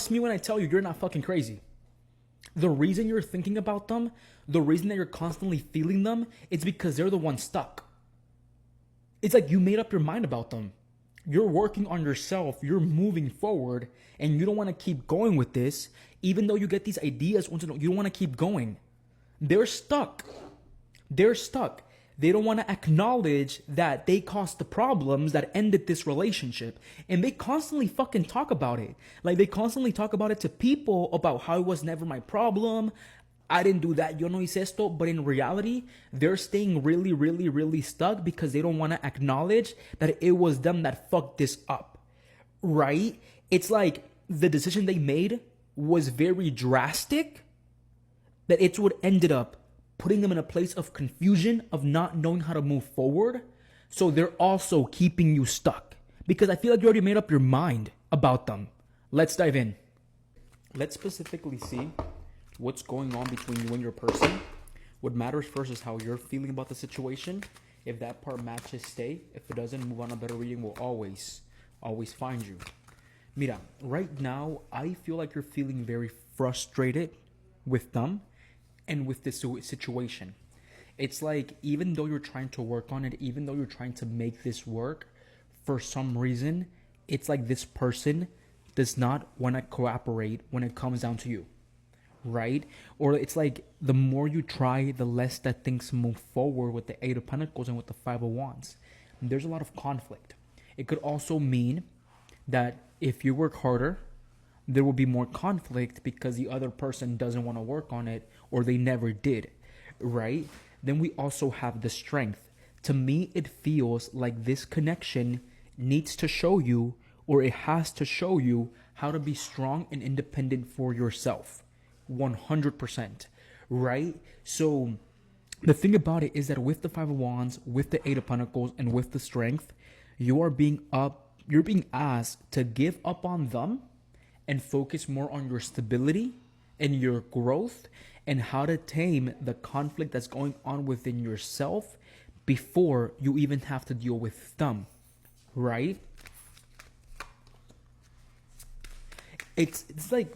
trust me when I tell you, you're not fucking crazy. The reason you're thinking about them, the reason that you're constantly feeling them, it's because they're the ones stuck. It's like you made up your mind about them. You're working on yourself, you're moving forward, and you don't want to keep going with this, even though you get these ideas, you don't want to keep going. They're stuck. They're stuck. They don't want to acknowledge that they caused the problems that ended this relationship. And they constantly fucking talk about it. Like, they constantly talk about it to people about how it was never my problem. I didn't do that. Yo no hice esto. But in reality, they're staying really, really, really stuck because they don't want to acknowledge that it was them that fucked this up. Right? It's like the decision they made was very drastic, that it's what ended up putting them in a place of confusion, of not knowing how to move forward. So they're also keeping you stuck because I feel like you already made up your mind about them. Let's dive in. Let's specifically see what's going on between you and your person. What matters first is how you're feeling about the situation. If that part matches, stay. If it doesn't, move on. A better reading will always find you. Mira, right now, I feel like you're feeling very frustrated with them and with this situation. It's like, even though you're trying to work on it, even though you're trying to make this work, for some reason, it's like this person does not want to cooperate when it comes down to you, right? Or it's like the more you try, the less that things move forward with the Eight of Pentacles and with the Five of Wands. There's a lot of conflict. It could also mean that if you work harder, there will be more conflict because the other person doesn't want to work on it or they never did, right? Then we also have the Strength. To me, it feels like this connection needs to show you, or it has to show you, how to be strong and independent for yourself. 100%, right? So the thing about it is that with the Five of Wands, with the Eight of Pentacles, and with the Strength, you're being asked to give up on them and focus more on your stability and your growth and how to tame the conflict that's going on within yourself before you even have to deal with them, right? It's like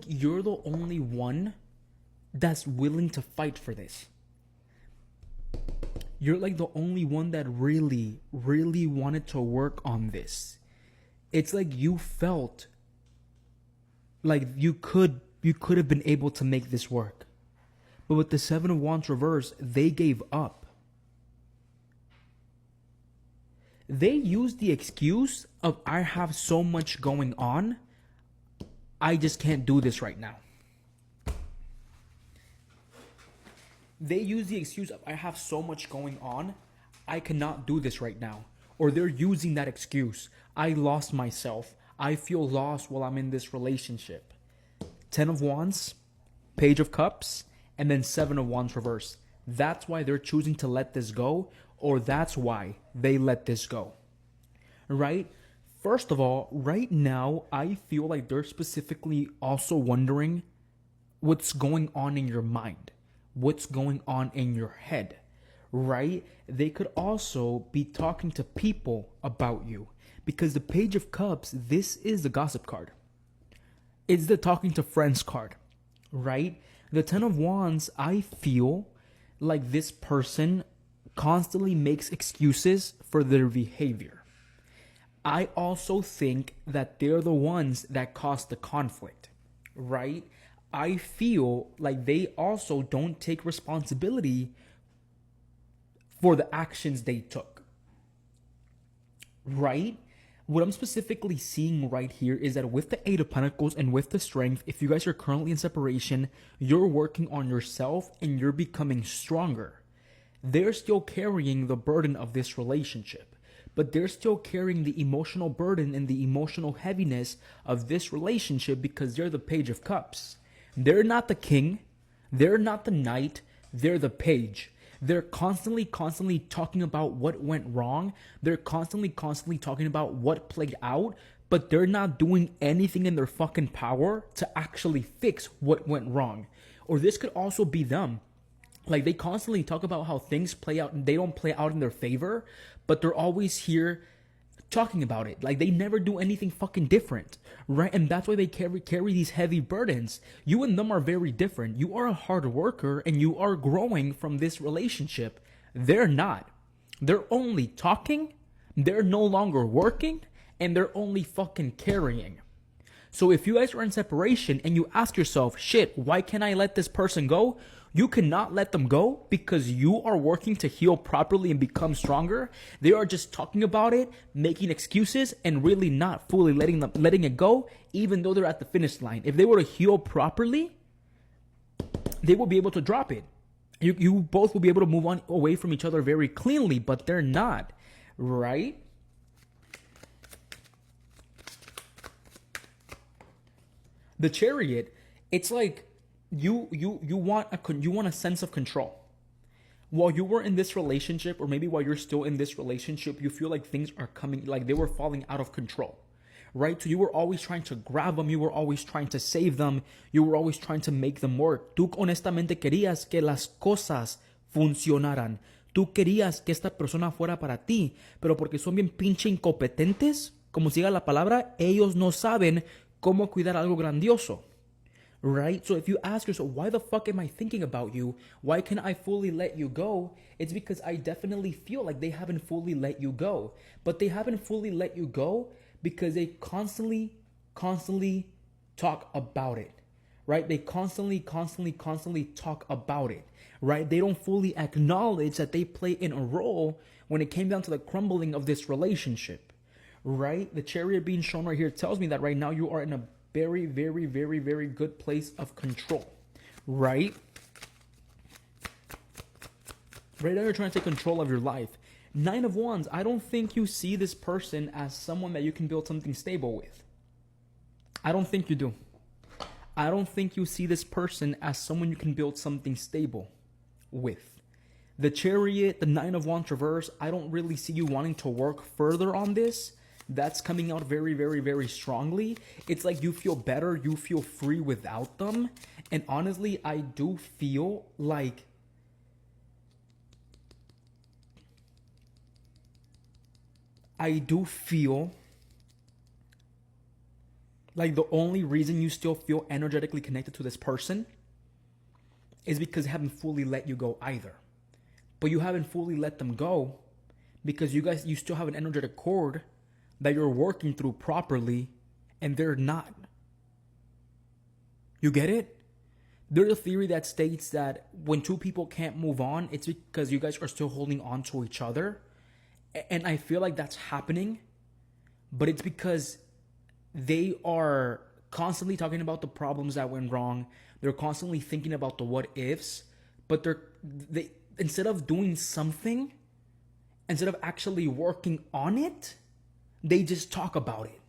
you're the only one that's willing to fight for this. You're like the only one that really, really wanted to work on this. It's like you felt like you could have been able to make this work. But with the Seven of Wands reverse, they gave up. They used the excuse of, I have so much going on, I just can't do this right now. They use the excuse of, I have so much going on, I cannot do this right now. Or they're using that excuse, I lost myself, I feel lost while I'm in this relationship. Ten of Wands, Page of Cups, and then Seven of Wands reverse. That's why they're choosing to let this go, or that's why they let this go. Right? First of all, right now, I feel like they're specifically also wondering what's going on in your mind. What's going on in your head, right? They could also be talking to people about you because the Page of Cups, this is the gossip card. It's the talking to friends card, right? The Ten of Wands, I feel like this person constantly makes excuses for their behavior. I also think that they're the ones that cause the conflict, right? I feel like they also don't take responsibility for the actions they took, right? What I'm specifically seeing right here is that with the Eight of Pentacles and with the Strength, if you guys are currently in separation, you're working on yourself and you're becoming stronger. They're still carrying the burden of this relationship, but they're still carrying the emotional burden and the emotional heaviness of this relationship because they're the Page of Cups. They're not the king. They're not the knight. They're the page. They're constantly talking about what went wrong. They're constantly talking about what played out, but they're not doing anything in their fucking power to actually fix what went wrong. Or this could also be them. Like, they constantly talk about how things play out and they don't play out in their favor, but they're always here talking about it. Like, they never do anything fucking different, right? And that's why they carry these heavy burdens. You and them are very different. You are a hard worker and you are growing from this relationship. They're not. They're only talking, they're no longer working, and they're only fucking carrying. So if you guys are in separation and you ask yourself, shit, why can't I let this person go? You cannot let them go because you are working to heal properly and become stronger. They are just talking about it, making excuses, and really not fully letting it go, even though they're at the finish line. If they were to heal properly, they will be able to drop it. You both will be able to move on away from each other very cleanly, but they're not, right? The Chariot, it's like you want a sense of control. While you were in this relationship, or maybe while you're still in this relationship, you feel like things are coming, like they were falling out of control, right? So you were always trying to grab them, you were always trying to save them, you were always trying to make them work. Tú honestamente querías que las cosas funcionaran. Tú querías que esta persona fuera para ti, pero porque son bien pinche incompetentes, como siga la palabra, ellos no saben cómo cuidar algo grandioso, right? So if you ask yourself, why the fuck am I thinking about you? Why can I fully let you go? It's because I definitely feel like they haven't fully let you go. But they haven't fully let you go because they constantly talk about it, right? They constantly talk about it, right? They don't fully acknowledge that they play in a role when it came down to the crumbling of this relationship. Right? The Chariot being shown right here tells me that right now you are in a very, very, very, very good place of control. Right? Right now you're trying to take control of your life. 9 of Wands, I don't think you see this person as someone that you can build something stable with. I don't think you do. I don't think you see this person as someone you can build something stable with. The Chariot, the 9 of Wands reverse, I don't really see you wanting to work further on this. That's coming out very, very, very strongly. It's like you feel better, you feel free without them. And honestly, I do feel like the only reason you still feel energetically connected to this person is because they haven't fully let you go either. But you haven't fully let them go because you still have an energetic cord that you're working through properly, and they're not. You get it? There's a theory that states that when two people can't move on, it's because you guys are still holding on to each other. And I feel like that's happening, but it's because they are constantly talking about the problems that went wrong. They're constantly thinking about the what ifs, but they instead of doing something, instead of actually working on it, they just talk about it,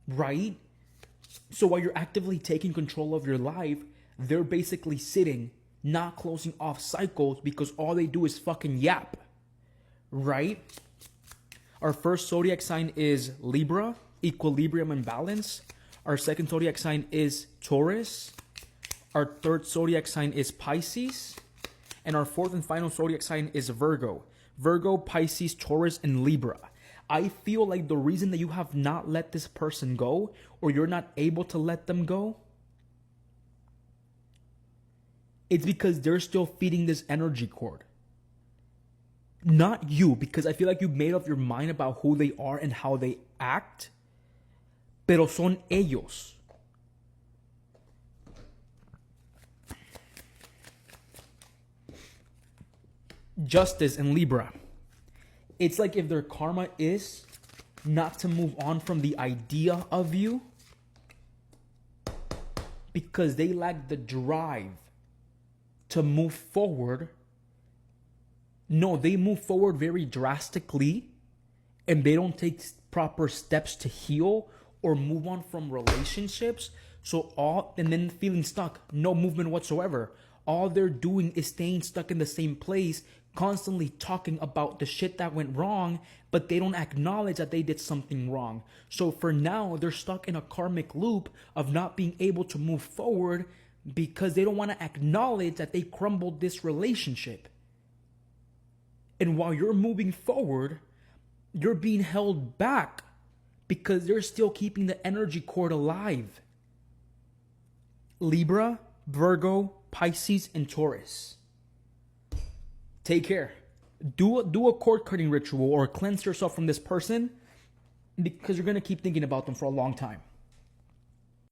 right? So while you're actively taking control of your life, they're basically sitting, not closing off cycles because all they do is fucking yap, right? Our first zodiac sign is Libra, equilibrium and balance. Our second zodiac sign is Taurus. Our third zodiac sign is Pisces. And our fourth and final zodiac sign is Virgo. Virgo, Pisces, Taurus, and Libra. I feel like the reason that you have not let this person go, or you're not able to let them go, it's because they're still feeding this energy cord. Not you, because I feel like you've made up your mind about who they are and how they act, pero son ellos. Justice in Libra. It's like if their karma is not to move on from the idea of you because they lack the drive to move forward. No, they move forward very drastically and they don't take proper steps to heal or move on from relationships. And then feeling stuck, no movement whatsoever. All they're doing is staying stuck in the same place, constantly talking about the shit that went wrong, but they don't acknowledge that they did something wrong. So for now, they're stuck in a karmic loop of not being able to move forward because they don't want to acknowledge that they crumbled this relationship. And while you're moving forward, You're being held back because they're still keeping the energy cord alive. Libra, Virgo, Pisces, and Taurus. Take care. Do a cord cutting ritual or cleanse yourself from this person because you're going to keep thinking about them for a long time.